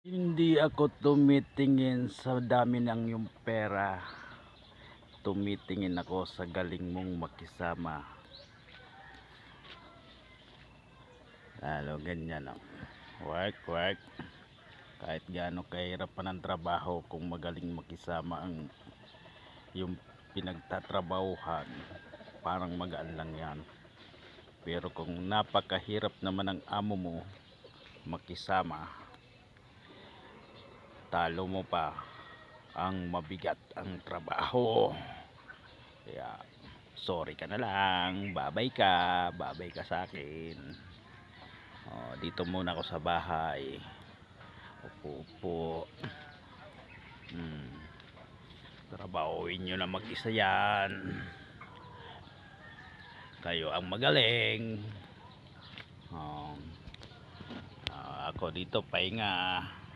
Hindi ako tumitingin sa dami ng iyong pera. Tumitingin ako sa galing mong makisama. Lalo ganyan, oh. Work. Kahit gaano kahirap pa ng trabaho, kung magaling makisama ang yung pinagtatrabahuhan, parang magaan lang yan. Pero kung napakahirap naman ang amo mo makisama, talo mo pa ang mabigat ang trabaho. Kaya sorry ka na lang, babay ka sa akin. Dito muna ako sa bahay, upo. Trabahuin nyo na mag-isa yan, kayo ang magaling. Ako dito pahinga.